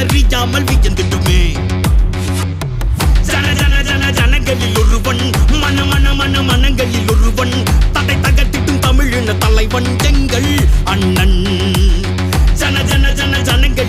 அறியாமல் வியந்துட்டுமே. ஜன ஜன ஜன ஜனங்களில் ஒருவன், மன மன மன மனங்களில் ஒருவன், தடை தகட்டிட்டும் தமிழின தலைவன் எங்கள் அண்ணன். ஜன ஜன ஜன ஜனங்கள்